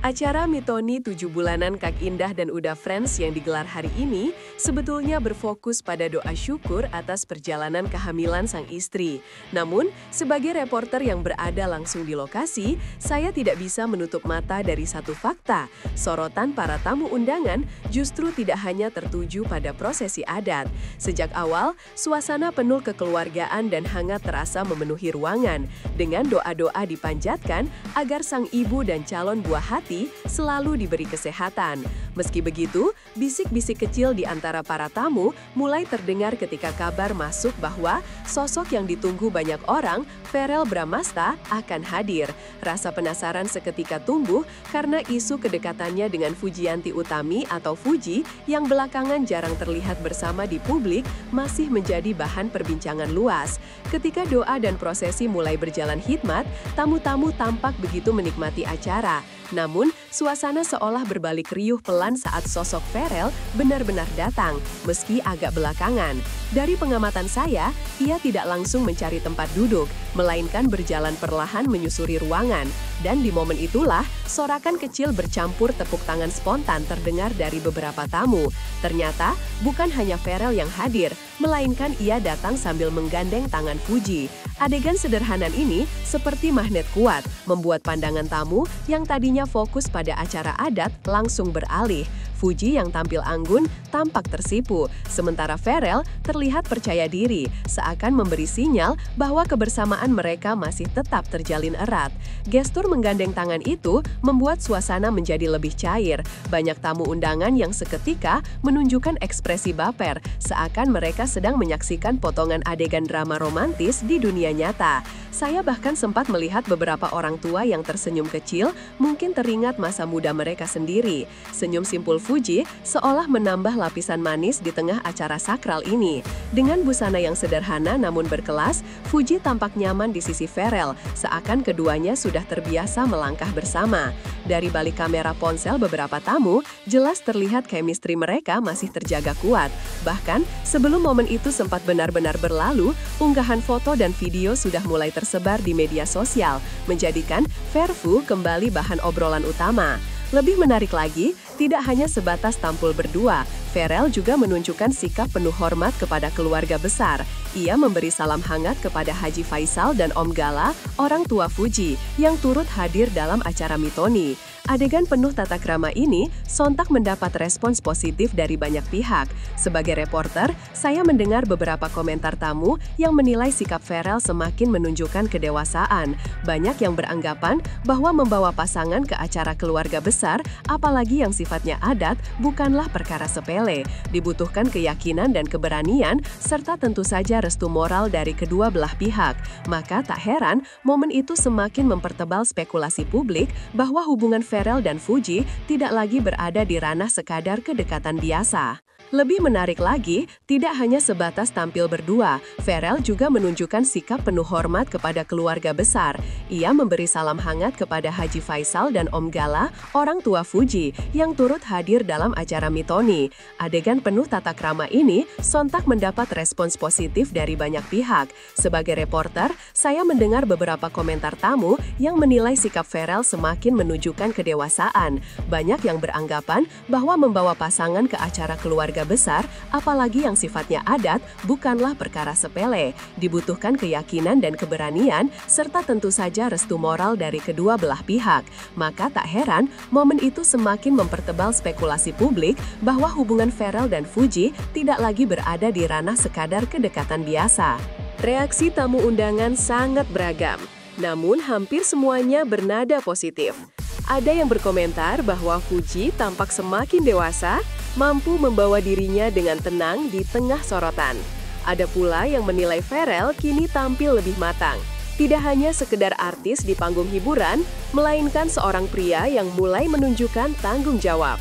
Acara Mitoni 7 bulanan Kak Indah dan Uda Friends yang digelar hari ini sebetulnya berfokus pada doa syukur atas perjalanan kehamilan sang istri. Namun, sebagai reporter yang berada langsung di lokasi, saya tidak bisa menutup mata dari satu fakta. Sorotan para tamu undangan justru tidak hanya tertuju pada prosesi adat. Sejak awal, suasana penuh kekeluargaan dan hangat terasa memenuhi ruangan, dengan doa-doa dipanjatkan agar sang ibu dan calon buah hati selalu diberi kesehatan. Meski begitu, bisik-bisik kecil di antara para tamu mulai terdengar ketika kabar masuk bahwa sosok yang ditunggu banyak orang, Verrell Bramasta, akan hadir. Rasa penasaran seketika tumbuh karena isu kedekatannya dengan Fujianti Utami atau Fuji yang belakangan jarang terlihat bersama di publik masih menjadi bahan perbincangan luas. Ketika doa dan prosesi mulai berjalan hikmat, tamu-tamu tampak begitu menikmati acara. Namun, suasana seolah berbalik riuh pelan saat sosok Verrell benar-benar datang, meski agak belakangan. Dari pengamatan saya, ia tidak langsung mencari tempat duduk, melainkan berjalan perlahan menyusuri ruangan. Dan di momen itulah, sorakan kecil bercampur tepuk tangan spontan terdengar dari beberapa tamu. Ternyata, bukan hanya Verrell yang hadir, melainkan ia datang sambil menggandeng tangan Fuji. Adegan sederhana ini seperti magnet kuat, membuat pandangan tamu yang tadinya fokus pada acara adat langsung beralih. Fuji yang tampil anggun tampak tersipu, sementara Verrell terlihat percaya diri, seakan memberi sinyal bahwa kebersamaan mereka masih tetap terjalin erat. Gestur menggandeng tangan itu membuat suasana menjadi lebih cair. Banyak tamu undangan yang seketika menunjukkan ekspresi baper, seakan mereka sedang menyaksikan potongan adegan drama romantis di dunia nyata. Saya bahkan sempat melihat beberapa orang tua yang tersenyum kecil, mungkin teringat masa muda mereka sendiri. Senyum simpul Fuji seolah menambah lapisan manis di tengah acara sakral ini. Dengan busana yang sederhana namun berkelas, Fuji tampak nyaman di sisi Verrell, seakan keduanya sudah terbiasa melangkah bersama. Dari balik kamera ponsel beberapa tamu, jelas terlihat chemistry mereka masih terjaga kuat. Bahkan, sebelum momen itu sempat benar-benar berlalu, unggahan foto dan video sudah mulai tersebar di media sosial, menjadikan Verfu kembali bahan obrolan utama. Lebih menarik lagi, tidak hanya sebatas tampil berdua, Verrell juga menunjukkan sikap penuh hormat kepada keluarga besar. Ia memberi salam hangat kepada Haji Faisal dan Om Gala, orang tua Fuji, yang turut hadir dalam acara Mitoni. Adegan penuh tata krama ini sontak mendapat respons positif dari banyak pihak. Sebagai reporter, saya mendengar beberapa komentar tamu yang menilai sikap Verrell semakin menunjukkan kedewasaan. Banyak yang beranggapan bahwa membawa pasangan ke acara keluarga besar, apalagi yang sifatnya adat, bukanlah perkara sepele. Dibutuhkan keyakinan dan keberanian, serta tentu saja restu moral dari kedua belah pihak. Maka tak heran, momen itu semakin mempertebal spekulasi publik bahwa hubungan Verrell dan Fuji tidak lagi berada di ranah sekadar kedekatan biasa. Lebih menarik lagi, tidak hanya sebatas tampil berdua, Verrell juga menunjukkan sikap penuh hormat kepada keluarga besar. Ia memberi salam hangat kepada Haji Faisal dan Om Gala, orang tua Fuji, yang turut hadir dalam acara Mitoni. Adegan penuh tata krama ini sontak mendapat respons positif dari banyak pihak. Sebagai reporter, saya mendengar beberapa komentar tamu yang menilai sikap Verrell semakin menunjukkan kedewasaan. Banyak yang beranggapan bahwa membawa pasangan ke acara keluarga besar, apalagi yang sifatnya adat, bukanlah perkara sepele. Dibutuhkan keyakinan dan keberanian, serta tentu saja restu moral dari kedua belah pihak. Maka tak heran, momen itu semakin mempertebal spekulasi publik bahwa hubungan Verrell dan Fuji tidak lagi berada di ranah sekadar kedekatan biasa. Reaksi tamu undangan sangat beragam, namun hampir semuanya bernada positif. Ada yang berkomentar bahwa Fuji tampak semakin dewasa, mampu membawa dirinya dengan tenang di tengah sorotan. Ada pula yang menilai Verrell kini tampil lebih matang. Tidak hanya sekedar artis di panggung hiburan, melainkan seorang pria yang mulai menunjukkan tanggung jawab.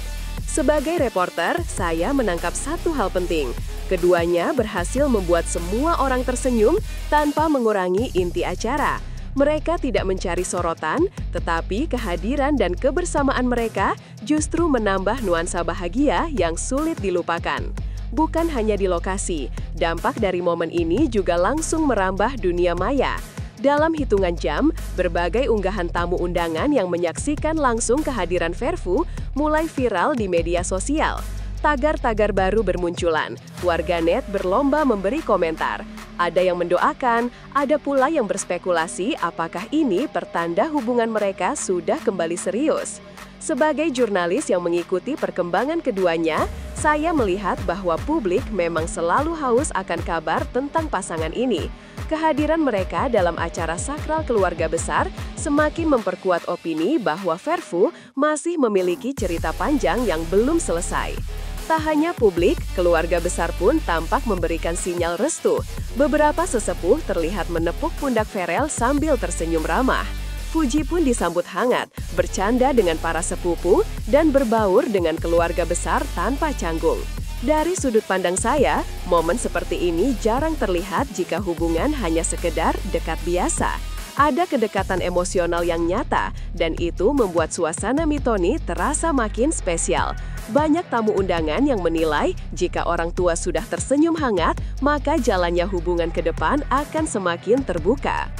Sebagai reporter, saya menangkap satu hal penting. Keduanya berhasil membuat semua orang tersenyum tanpa mengurangi inti acara. Mereka tidak mencari sorotan, tetapi kehadiran dan kebersamaan mereka justru menambah nuansa bahagia yang sulit dilupakan. Bukan hanya di lokasi, dampak dari momen ini juga langsung merambah dunia maya. Dalam hitungan jam, berbagai unggahan tamu undangan yang menyaksikan langsung kehadiran Verfu mulai viral di media sosial. Tagar-tagar baru bermunculan, warganet berlomba memberi komentar. Ada yang mendoakan, ada pula yang berspekulasi apakah ini pertanda hubungan mereka sudah kembali serius. Sebagai jurnalis yang mengikuti perkembangan keduanya, saya melihat bahwa publik memang selalu haus akan kabar tentang pasangan ini. Kehadiran mereka dalam acara sakral keluarga besar semakin memperkuat opini bahwa Verfu masih memiliki cerita panjang yang belum selesai. Tak hanya publik, keluarga besar pun tampak memberikan sinyal restu. Beberapa sesepuh terlihat menepuk pundak Verel sambil tersenyum ramah. Fuji pun disambut hangat, bercanda dengan para sepupu, dan berbaur dengan keluarga besar tanpa canggung. Dari sudut pandang saya, momen seperti ini jarang terlihat jika hubungan hanya sekedar dekat biasa. Ada kedekatan emosional yang nyata, dan itu membuat suasana Mitoni terasa makin spesial. Banyak tamu undangan yang menilai jika orang tua sudah tersenyum hangat, maka jalannya hubungan ke depan akan semakin terbuka.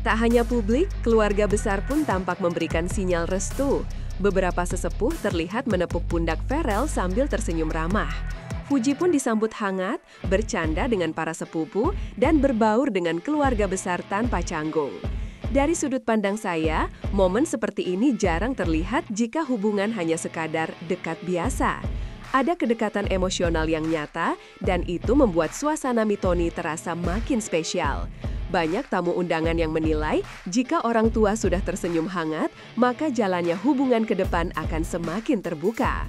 Tak hanya publik, keluarga besar pun tampak memberikan sinyal restu. Beberapa sesepuh terlihat menepuk pundak Verel sambil tersenyum ramah. Fuji pun disambut hangat, bercanda dengan para sepupu, dan berbaur dengan keluarga besar tanpa canggung. Dari sudut pandang saya, momen seperti ini jarang terlihat jika hubungan hanya sekadar dekat biasa. Ada kedekatan emosional yang nyata, dan itu membuat suasana Mitoni terasa makin spesial. Banyak tamu undangan yang menilai jika orang tua sudah tersenyum hangat, maka jalannya hubungan ke depan akan semakin terbuka.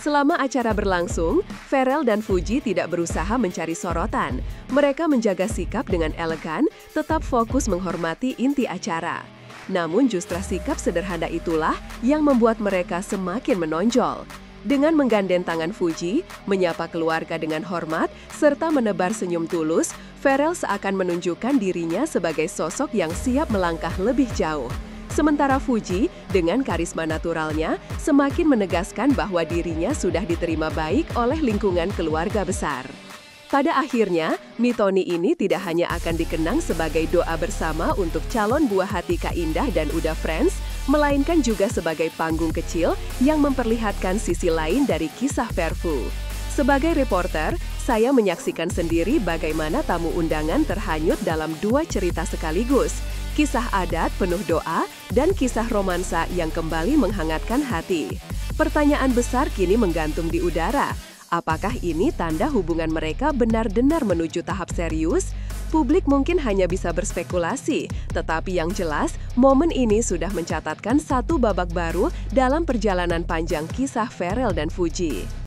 Selama acara berlangsung, Verel dan Fuji tidak berusaha mencari sorotan. Mereka menjaga sikap dengan elegan, tetap fokus menghormati inti acara. Namun justru sikap sederhana itulah yang membuat mereka semakin menonjol. Dengan menggandeng tangan Fuji, menyapa keluarga dengan hormat, serta menebar senyum tulus, Verel seakan menunjukkan dirinya sebagai sosok yang siap melangkah lebih jauh. Sementara Fuji, dengan karisma naturalnya, semakin menegaskan bahwa dirinya sudah diterima baik oleh lingkungan keluarga besar. Pada akhirnya, Mitoni ini tidak hanya akan dikenang sebagai doa bersama untuk calon buah hati Kak Indah dan Uda Friends, melainkan juga sebagai panggung kecil yang memperlihatkan sisi lain dari kisah Verfu. Sebagai reporter, saya menyaksikan sendiri bagaimana tamu undangan terhanyut dalam dua cerita sekaligus. Kisah adat penuh doa dan kisah romansa yang kembali menghangatkan hati. Pertanyaan besar kini menggantung di udara. Apakah ini tanda hubungan mereka benar-benar menuju tahap serius? Publik mungkin hanya bisa berspekulasi, tetapi yang jelas, momen ini sudah mencatatkan satu babak baru dalam perjalanan panjang kisah Verel dan Fuji.